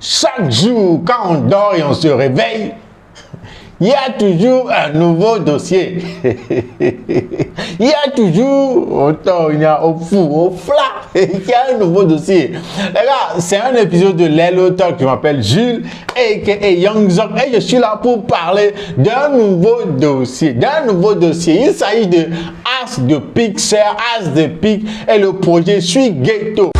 Chaque jour, quand on dort et on se réveille, il y a toujours un nouveau dossier. Il y a toujours, autant il y a au fou, au flat, il y a un nouveau dossier. Les gars, c'est un épisode de Lelo Talk. Je m'appelle Jules aka Young Zok et je suis là pour parler d'un nouveau dossier. Il s'agit de As de Pixar, As de Pique et le projet Suis Ghetto.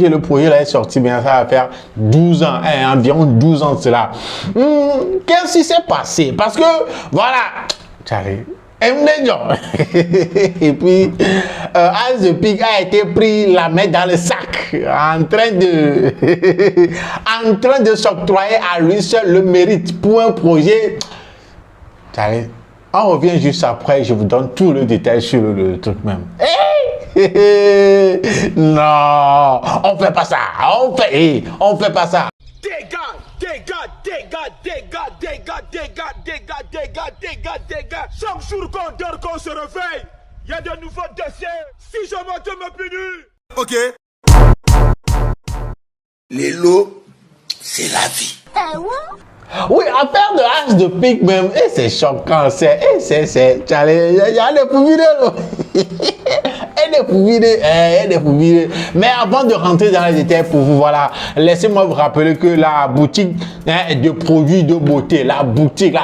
Le projet là est sorti, bien ça va faire 12 ans, environ 12 ans de cela. Qu'est-ce qui s'est passé? Parce que, voilà, et puis, As de Pique a été pris la main dans le sac, en train de s'octroyer à lui seul le mérite pour un projet. On revient juste après, je vous donne tout le détail sur le truc même. Non, on fait pas ça, on fait pas ça. Dégâts. Chaque jour qu'on dort, qu'on se réveille, il y a de nouveaux dossiers. Si je monte me punir. Ok. Les lots, c'est la vie. Oui, affaire de As de Pique même, et c'est choquant, il y a des poubelles. Mais avant de rentrer dans les détails pour vous, voilà, laissez-moi vous rappeler que la boutique de produits de beauté, la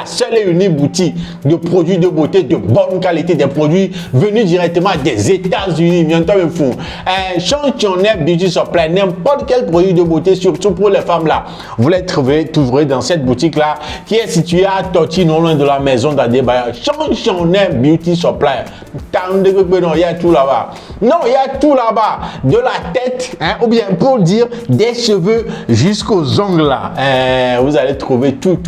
seule et unique boutique de produits de beauté de bonne qualité, des produits venus directement des États-Unis, Chantionnet Beauty Supply, n'importe quel produit de beauté, surtout pour les femmes là, vous les trouverez dans cette boutique là qui est située à Torti, non loin de la maison d'Adébaya. Chantionnet Beauty Supply. Non, il y a tout là-bas. Non, il y a tout là-bas. De la tête, ou bien pour dire des cheveux jusqu'aux ongles là. Vous allez trouver tout.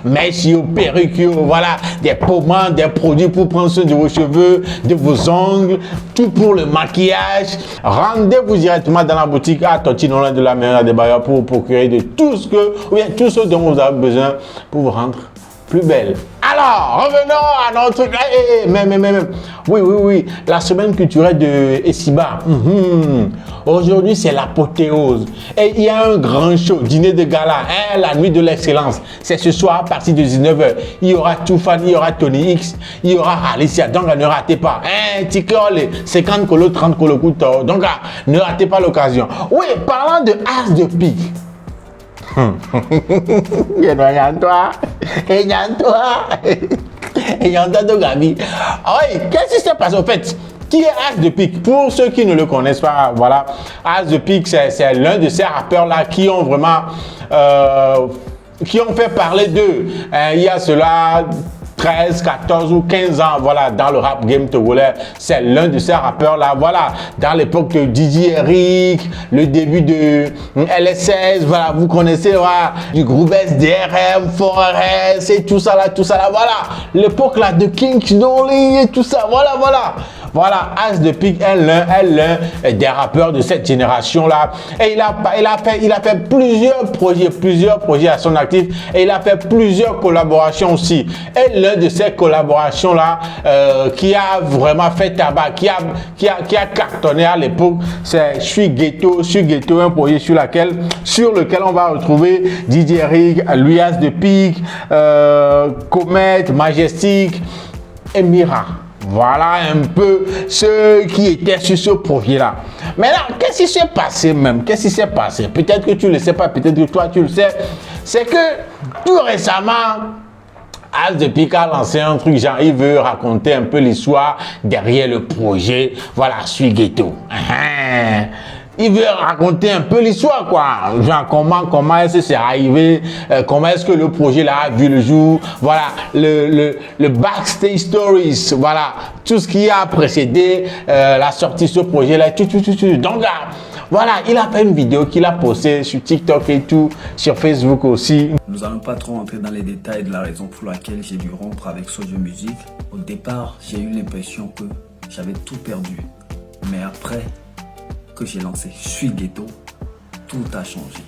Mèches, perruques, voilà, des pommades, des produits pour prendre soin de vos cheveux, de vos ongles, tout pour le maquillage. Rendez-vous directement dans la boutique à Torti, non loin de la maison d'Adébaya pour procurer de tout ce dont vous avez besoin pour vous rendre plus belle. Alors, revenons à notre... Oui, la semaine culturelle de Essiba. Aujourd'hui, c'est l'apothéose. Et il y a un grand show, dîner de gala, la nuit de l'excellence. C'est ce soir à partir de 19h. Il y aura Toufan, il y aura Tony X, il y aura Alicia. Donc, ne ratez pas. Ticket, 50 colos, 30 colos, donc, ne ratez pas l'occasion. Oui, parlant de As de Pique. Qu'est-ce qui s'est passé au fait? Qui est As de Pique? Pour ceux qui ne le connaissent pas, voilà, As de Pique, c'est l'un de ces rappeurs là qui ont vraiment qui ont fait parler d'eux. Il y a cela 13, 14 ou 15 ans, voilà, dans le rap game togolais, c'est l'un de ces rappeurs là, voilà, dans l'époque de DJ Eric, le début de LS16, voilà, vous connaissez, voilà, du groupe SDRM, Forest et tout ça là, voilà, l'époque là de King Dolly et tout ça, voilà, As de Pique est l'un des rappeurs de cette génération là, et il a fait plusieurs projets à son actif, et il a fait plusieurs collaborations aussi, et l'un de ces collaborations là qui a vraiment fait tabac, qui a cartonné à l'époque, c'est Suis Ghetto, un projet sur lequel on va retrouver DJ Eric, As de Pique, Comet, Majestic et Mira. Voilà un peu ceux qui étaient sur ce projet-là. Maintenant, qu'est-ce qui s'est passé même? Peut-être que tu ne le sais pas, peut-être que toi tu le sais. C'est que tout récemment, As de Pique a lancé un truc, genre il veut raconter un peu l'histoire derrière le projet. Voilà, Suis Ghetto. il veut raconter un peu l'histoire, quoi. Genre, comment est-ce que c'est arrivé, comment est-ce que le projet là a vu le jour, voilà, le backstage stories, voilà, tout ce qui a précédé la sortie de ce projet là, tout. Donc là, voilà, il a fait une vidéo qu'il a postée sur TikTok et tout, sur Facebook aussi. Nous n'allons pas trop entrer dans les détails de la raison pour laquelle j'ai dû rompre avec Soulja Music. Au départ, j'ai eu l'impression que j'avais tout perdu. Mais après que j'ai lancé Je suis ghetto, tout a changé.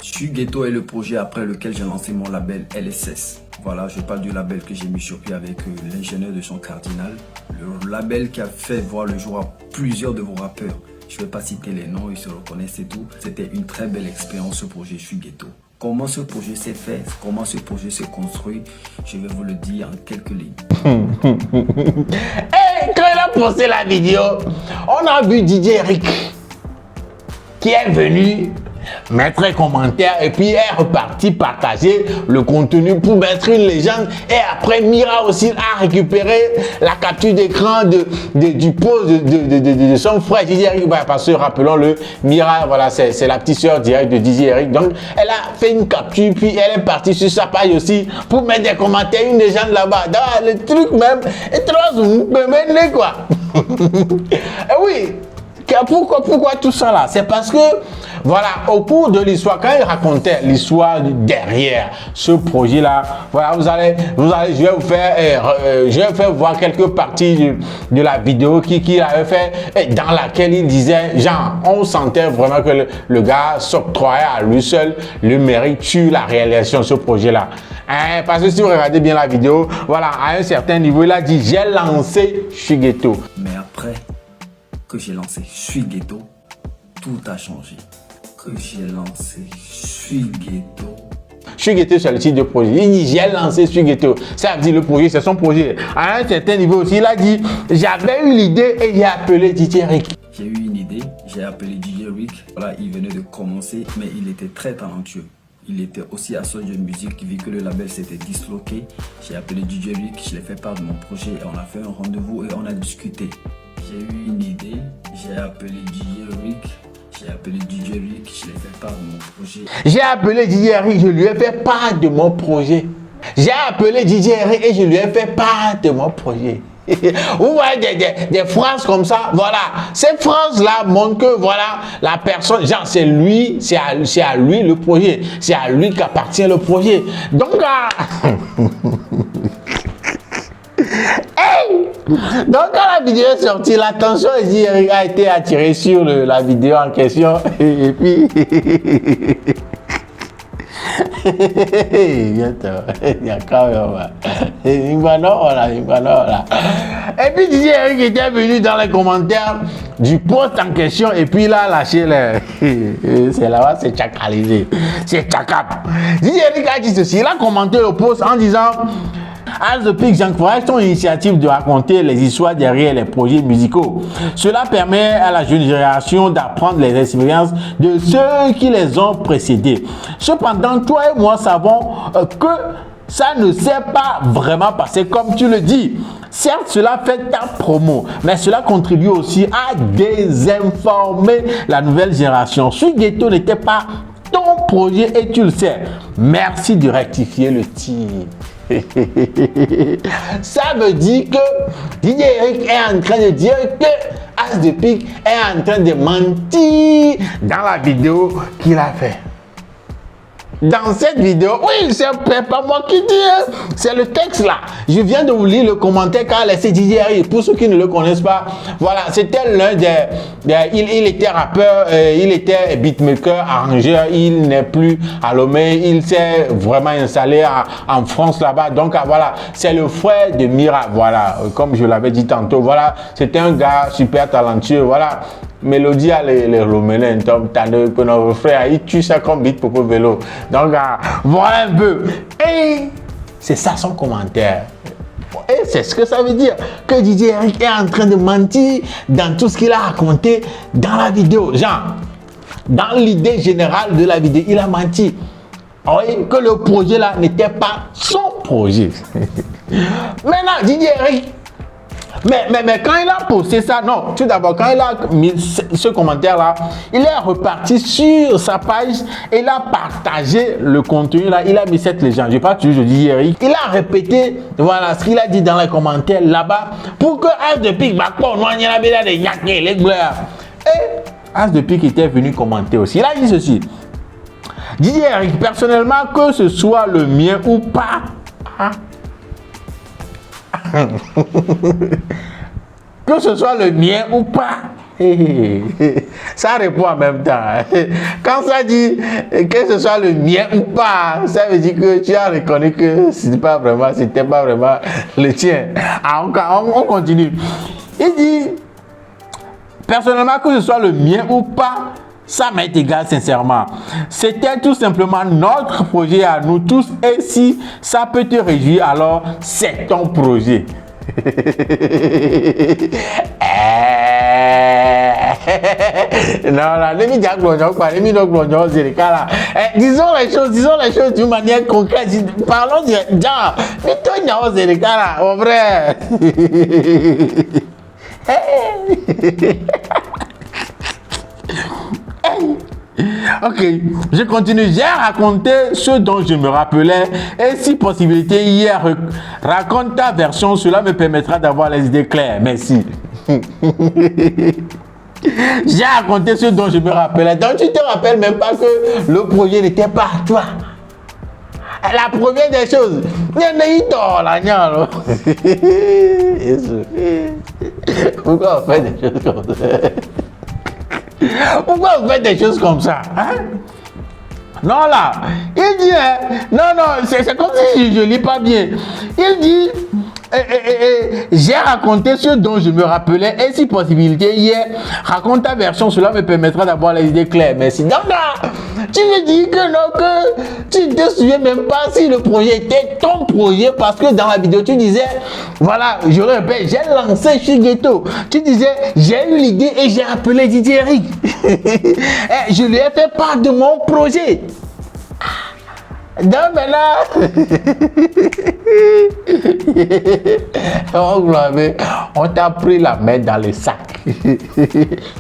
Je suis ghetto est le projet après lequel j'ai lancé mon label LSS. Voilà, je parle du label que j'ai mis sur pied avec l'ingénieur de son cardinal. Le label qui a fait voir le jour à plusieurs de vos rappeurs. Je ne vais pas citer les noms, ils se reconnaissent et tout. C'était une très belle expérience ce projet Je suis ghetto. Comment ce projet s'est fait, comment ce projet s'est construit, je vais vous le dire en quelques lignes. Et quand il a posté la vidéo, on a vu DJ Eric qui est venu mettre un commentaire et puis est reparti partager le contenu pour mettre une légende. Et après, Mira aussi a récupéré la capture d'écran du post de son frère DJ Eric. Parce que rappelons-le, Mira, voilà, c'est la petite soeur directe de DJ Eric. Donc, elle a fait une capture puis elle est partie sur sa page aussi pour mettre des commentaires, une légende là-bas. Le truc même est trop quoi. Et oui. Pourquoi tout ça là? C'est parce que, voilà, au cours de l'histoire, quand il racontait l'histoire derrière ce projet là, voilà, je vais vous faire voir quelques parties de la vidéo qu'il avait fait, dans laquelle il disait, genre, on sentait vraiment que le gars s'octroyait à lui seul le mérite sur la réalisation de ce projet là. Parce que si vous regardez bien la vidéo, voilà, à un certain niveau, il a dit, j'ai lancé Je suis ghetto. Mais après que j'ai lancé Je suis ghetto, tout a changé. Que j'ai lancé Je suis ghetto. Je suis ghetto, c'est le titre de projet. Il dit j'ai lancé Je suis ghetto. Ça veut dire le projet, c'est son projet. À un certain niveau aussi, il a dit j'avais eu l'idée et j'ai appelé DJ Rick. J'ai eu une idée, j'ai appelé DJ Rick. Voilà, il venait de commencer, mais il était très talentueux. Il était aussi à Soulja Music, vu que le label s'était disloqué. J'ai appelé DJ Rick, je l'ai fait part de mon projet et on a fait un rendez-vous et on a discuté. J'ai eu une idée, j'ai appelé DJ Rick, je l'ai fait part de mon projet. J'ai appelé DJ Rick, je lui ai fait part de mon projet. J'ai appelé DJ Rick et je lui ai fait part de mon projet. Vous voyez des phrases comme ça, voilà. Ces phrases-là montrent que, voilà, la personne, genre, c'est lui, c'est à lui le projet. C'est à lui qu'appartient le projet. Donc, hey! Donc quand la vidéo est sortie, l'attention a été attirée sur la vidéo en question et puis et puis DJ Eric était venu dans les commentaires du post en question et puis il a lâché c'est là-bas, c'est tchakalisé, c'est tchakap. DJ Eric a dit ceci, il a commenté le post en disant As The Peak j'encourage ton initiative de raconter les histoires derrière les projets musicaux. Cela permet à la jeune génération d'apprendre les expériences de ceux qui les ont précédés. Cependant, toi et moi savons que ça ne s'est pas vraiment passé comme tu le dis. Certes, cela fait ta promo, mais cela contribue aussi à désinformer la nouvelle génération. Ce ghetto n'était pas ton projet et tu le sais. Merci de rectifier le tir. Ça veut dire que DJ Eric est en train de dire que As The Peak est en train de mentir dans la vidéo qu'il a fait. Dans cette vidéo, oui, c'est pas moi qui dis, c'est le texte là. Je viens de vous lire le commentaire qu'a laissé DJ Eric. Pour ceux qui ne le connaissent pas, voilà, c'était l'un il était rappeur, il était beatmaker, arrangeur, il n'est plus à Lomé, il s'est vraiment installé en France là-bas. Donc voilà, c'est le frère de Mira, voilà, comme je l'avais dit tantôt, voilà, c'était un gars super talentueux, voilà. Mélodie à les Romelins, que notre frère, il tue ça comme beat pour vélo. Donc, voilà un peu. Et c'est ça son commentaire. Et c'est ce que ça veut dire, que DJ Eric est en train de mentir dans tout ce qu'il a raconté dans la vidéo. Genre, dans l'idée générale de la vidéo, il a menti. Oui, que le projet là n'était pas son projet. Maintenant, Didier Eric, mais quand il a posté ça, non, tout d'abord, quand il a mis ce commentaire-là, il est reparti sur sa page et il a partagé le contenu là, il a mis cette légende. Je parle toujours de Didier Eric. Il a répété, voilà, ce qu'il a dit dans les commentaires là-bas pour que As de Pique, et As de Pique était venu commenter aussi. Il a dit ceci. Didier Eric, personnellement, que ce soit le mien ou pas, que ce soit le mien ou pas, ça répond en même temps. Quand ça dit que ce soit le mien ou pas, ça veut dire que tu as reconnu que c'était pas vraiment le tien. On continue. Il dit, personnellement, que ce soit le mien ou pas, ça m'est égal sincèrement. C'était tout simplement notre projet à nous tous et si ça peut te réjouir, alors c'est ton projet. Disons les choses d'une manière concrète. Parlons de genre, mon frère. Ok, je continue. J'ai raconté ce dont je me rappelais et si possibilité hier, raconte ta version, cela me permettra d'avoir les idées claires. Merci. J'ai raconté ce dont je me rappelais. Donc tu te rappelles même pas que le projet n'était pas à toi. La première des choses, pourquoi on fait des choses comme ça? Pourquoi vous faites des choses comme ça, hein? Non là, il dit, non, c'est comme si je lis pas bien. Il dit, j'ai raconté ce dont je me rappelais et si possibilité hier, raconte ta version, cela me permettra d'avoir les idées claires. Merci. Donc là, tu me dis que non, que tu ne te souviens même pas si le projet était ton projet parce que dans la vidéo tu disais, voilà, je répète, j'ai lancé chez Ghetto. Tu disais, j'ai eu l'idée et j'ai appelé Didier Eric. Je lui ai fait part de mon projet. Donc maintenant, on t'a pris la main dans le sac.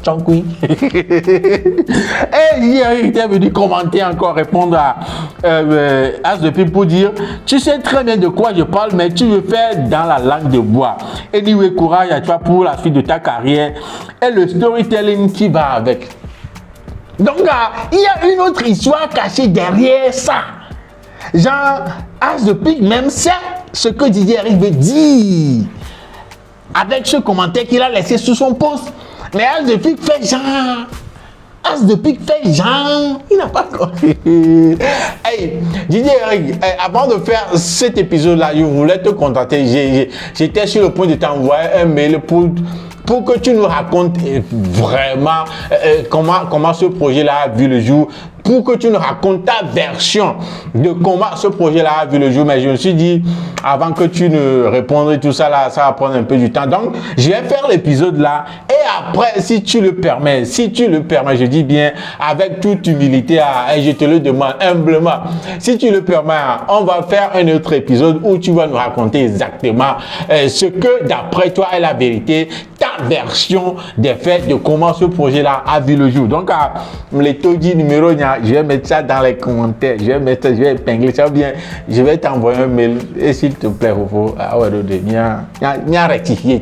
Tchankui. Et hier, il était venu commenter encore, répondre à As de Pique pour dire, tu sais très bien de quoi je parle, mais tu veux faire dans la langue de bois. Anyway, courage à toi pour la suite de ta carrière et le storytelling qui va avec. Donc, il y a une autre histoire cachée derrière ça. Genre, As de Pique même sait ce que Didier Eric veut dire avec ce commentaire qu'il a laissé sous son post. Mais As de Pique fait genre. As de Pique fait genre. Il n'a pas compris. Hey, Didier Eric, avant de faire cet épisode-là, je voulais te contacter. J'étais sur le point de t'envoyer un mail pour que tu nous racontes vraiment comment ce projet-là a vu le jour, pour que tu nous racontes ta version de comment ce projet-là a vu le jour. Mais je me suis dit, avant que tu ne répondes tout ça là, ça va prendre un peu du temps. Donc, je vais faire l'épisode là et après, si tu le permets, je dis bien avec toute humilité et je te le demande humblement, si tu le permets, on va faire un autre épisode où tu vas nous raconter exactement ce que d'après toi est la vérité, ta version des faits de comment ce projet-là a vu le jour. Donc, les taudis numéro, je vais mettre ça dans les commentaires, je vais épingler ça bien, je vais t'envoyer un mail et s'il te plaît, rectifier,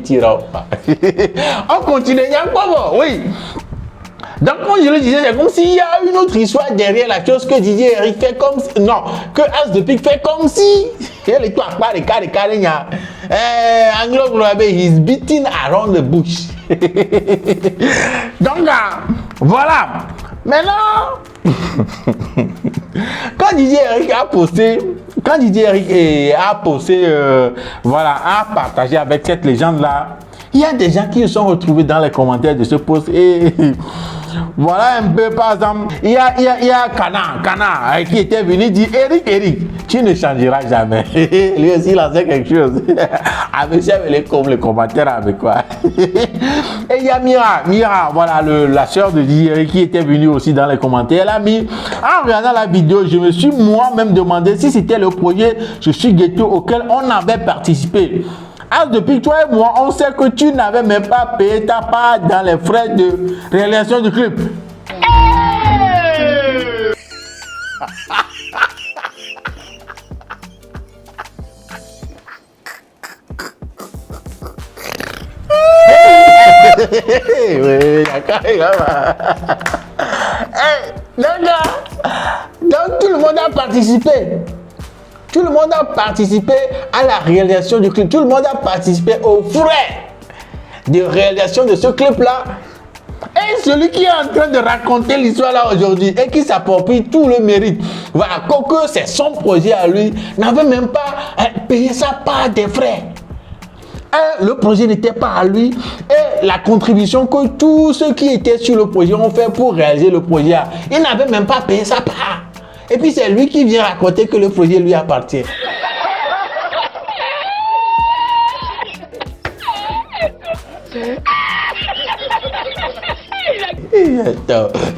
on continue, oui. Donc, quand je le disais, c'est comme s'il y a une autre histoire derrière la chose que Didier Eric fait comme si, non, que As de Pique fait comme si, he's beating around the bush. Donc, voilà. Maintenant, quand Didier Eric a posté, voilà, a partagé avec cette légende-là, il y a des gens qui se sont retrouvés dans les commentaires de ce post et Voilà un peu, par exemple, il y a Kana qui était venu dire, Eric, tu ne changeras jamais. Lui aussi, il a fait quelque chose. Ah, monsieur, comme les commentaires avec quoi. Et il y a Mira, voilà, la sœur de Eric qui était venue aussi dans les commentaires. Elle a mis, en regardant la vidéo, je me suis moi-même demandé si c'était le projet Je suis ghetto auquel on avait participé. As depuis toi et moi, on sait que tu n'avais même pas payé ta part dans les frais de réalisation du clip. Oui, donc tout le monde a participé. Tout le monde a participé à la réalisation du clip. Tout le monde a participé aux frais de réalisation de ce clip-là. Et celui qui est en train de raconter l'histoire là aujourd'hui et qui s'approprie tout le mérite, voilà, que c'est son projet à lui, n'avait même pas payé sa part des frais. Et le projet n'était pas à lui et la contribution que tous ceux qui étaient sur le projet ont fait pour réaliser le projet, il n'avait même pas payé sa part. Et puis c'est lui qui vient raconter que le projet lui appartient.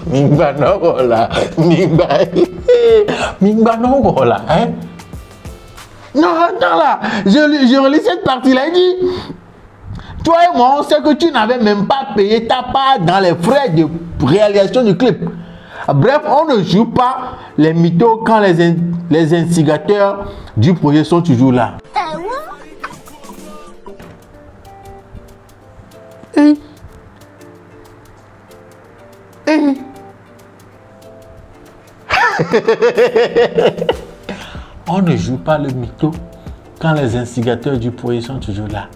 Mingba non là, hein? Non, attends là, je relis cette partie-là, il dit, toi et moi, on sait que tu n'avais même pas payé ta part dans les frais de réalisation du clip. Bref, on ne joue pas les mythos quand les instigateurs du projet sont toujours là. On ne joue pas le mytho quand les instigateurs du projet sont toujours là.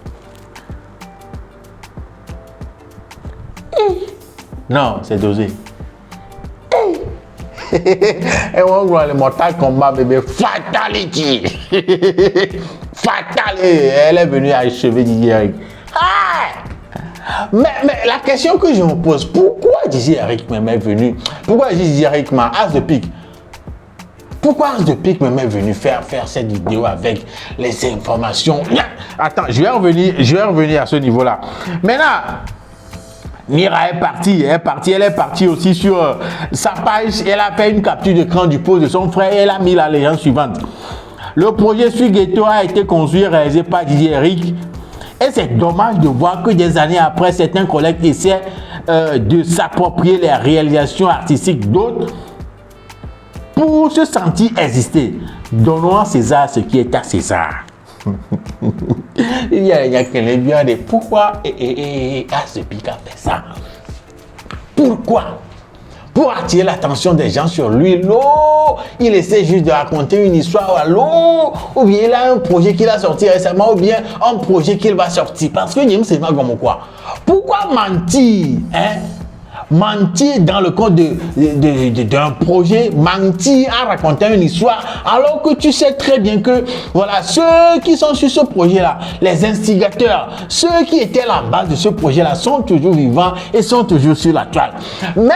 Non, c'est dosé. Et on voit le mortal combat, bébé. Fatality. Fatality. Elle est venue achever Didier Eric. Mais la question que je me pose, pourquoi Didier Eric m'est venu? Pourquoi Didier Eric m'a As de pique? Pourquoi As de pique m'est venu faire cette vidéo avec les informations? Attends, je vais revenir à ce niveau-là. Maintenant, Mira est partie aussi sur sa page. Elle a fait une capture d'écran du post de son frère et elle a mis la légende suivante. Le projet Suis Ghetto a été construit et réalisé par Didier Eric. Et c'est dommage de voir que des années après, certains collègues essaient de s'approprier les réalisations artistiques d'autres pour se sentir exister. Donnons à César ce qui est à César. Il y a que les biens de pourquoi As-de-Pique a fait ça. Pourquoi? Pour attirer l'attention des gens sur lui. Il essaie juste de raconter une histoire à l'eau, ou bien il a un projet qu'il a sorti récemment, ou bien un projet qu'il va sortir. Parce que Niem, c'est pas comme quoi. Pourquoi mentir, hein? Mentir dans le cadre d'un projet, mentir à raconter une histoire, alors que tu sais très bien que voilà, ceux qui sont sur ce projet-là, les instigateurs, ceux qui étaient à la base de ce projet-là sont toujours vivants et sont toujours sur la toile. Même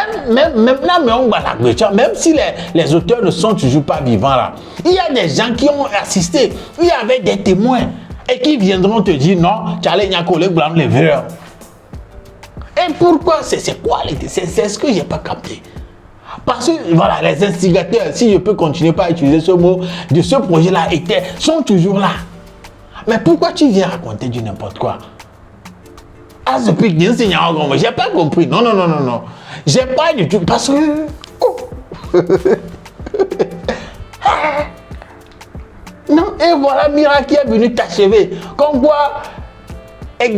si les auteurs ne sont toujours pas vivants là, il y a des gens qui ont assisté, il y avait des témoins et qui viendront te dire non, tu allais n'y coller blanc les verts. Et pourquoi? C'est quoi? C'est ce que j'ai pas capté. Parce que voilà, les instigateurs, si je peux continuer par utiliser ce mot, de ce projet-là sont toujours là. Mais pourquoi tu viens raconter du n'importe quoi? As-de-Pique, j'ai pas compris. Non. J'ai pas du tout. Parce que. Non, et voilà Mira qui est venu t'achever. Comme quoi. Mais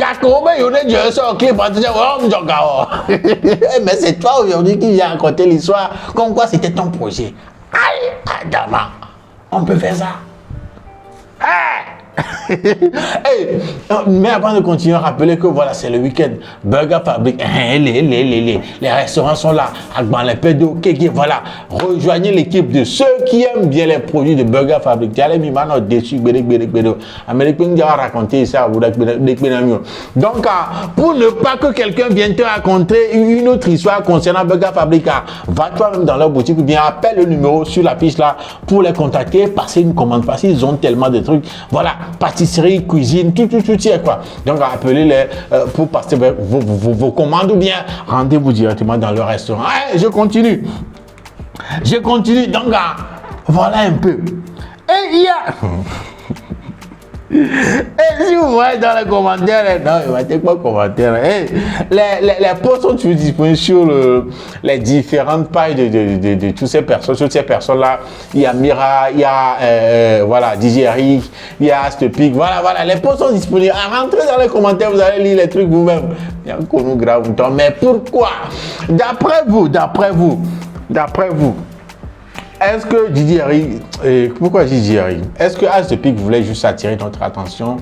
c'est toi aujourd'hui qui viens raconter l'histoire comme quoi c'était ton projet. Aïe, Adama, on peut faire ça. Hey, mais avant de continuer, rappelez que voilà, c'est le week-end. Burger Fabric, les restaurants sont là. Agban les pédos, kéké, voilà. Rejoignez l'équipe de ceux qui aiment bien les produits de Burger Fabric. T'allez mi mano dessus, bédék. Américain qui a raconté ça, vous donc, pour ne pas que quelqu'un vienne te raconter une autre histoire concernant Burger Fabric, va toi-même dans leur boutique ou bien appelle le numéro sur la fiche là pour les contacter, passer une commande parce qu'ils ont tellement de trucs. Voilà, pâtisserie, cuisine, tout, quoi. Donc, appelez-les pour passer vos commandes ou bien rendez-vous directement dans le restaurant. Hey, je continue. Donc, voilà un peu. Et il y a... Et si vous voyez dans les commentaires, non, il va être pas commentaire. Hey, les posts sont toujours disponibles sur les différentes pages de toutes ces personnes. Sur ces personnes-là, il y a Mira, il y a voilà, DJ Eric, il y a Astepic. Voilà, les posts sont disponibles. Rentrez dans les commentaires, vous allez lire les trucs vous-même. Il y a un connu grave. Mais pourquoi? D'après vous, est-ce que Didier Harry, pourquoi Didier Harry? Est-ce que Astepic voulait juste attirer notre attention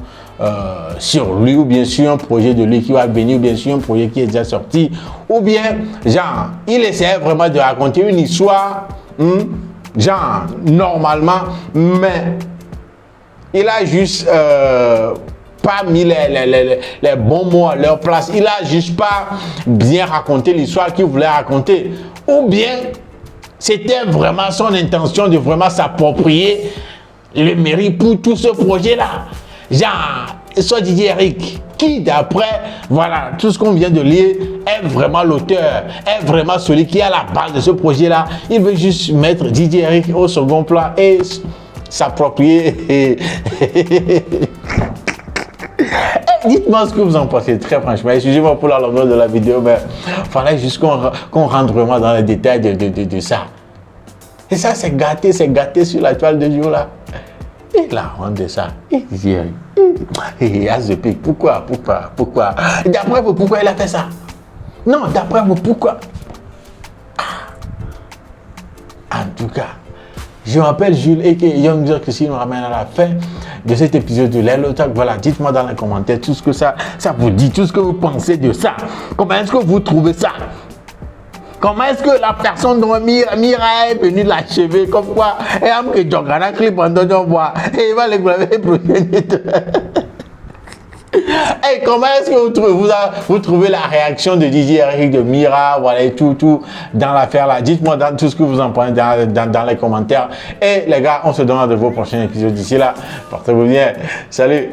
sur lui ou bien sur un projet de lui qui va venir ou bien sur un projet qui est déjà sorti ou bien, genre, il essayait vraiment de raconter une histoire, genre, normalement, mais il a juste pas mis les bons mots à leur place. Il a juste pas bien raconté l'histoire qu'il voulait raconter ou bien c'était vraiment son intention de vraiment s'approprier le mérite pour tout ce projet-là. Genre, soit Didier Eric, qui d'après, voilà, tout ce qu'on vient de lire, est vraiment l'auteur, est vraiment celui qui est à la base de ce projet-là. Il veut juste mettre Didier Eric au second plan et s'approprier. Dites-moi ce que vous en pensez, très franchement. Excusez-moi pour la longueur de la vidéo, mais il fallait juste qu'on rentre vraiment dans les détails de ça. Et ça, c'est gâté sur la toile de jour là. Et la honte de ça. Et Astepic, pourquoi? D'après vous, pourquoi il a fait ça? Non, d'après vous, pourquoi? En tout cas, je m'appelle Jules et Young Jock ici nous ramène à la fin de cet épisode de l'Hello Talk. Voilà, dites-moi dans les commentaires tout ce que ça vous dit, tout ce que vous pensez de ça. Comment est-ce que vous trouvez ça? Comment est-ce que la personne dont Mira est venue l'achever comme quoi et a que Jogana clip en donnant bois et il va les graver prochaine. Et comment est-ce que vous trouvez la réaction de Didier Eric, de Mira, voilà, et tout dans l'affaire là? Dites-moi dans tout ce que vous en pensez dans les commentaires. Et les gars, on se donne rendez-vous au prochain épisode. D'ici là, portez-vous bien. Salut.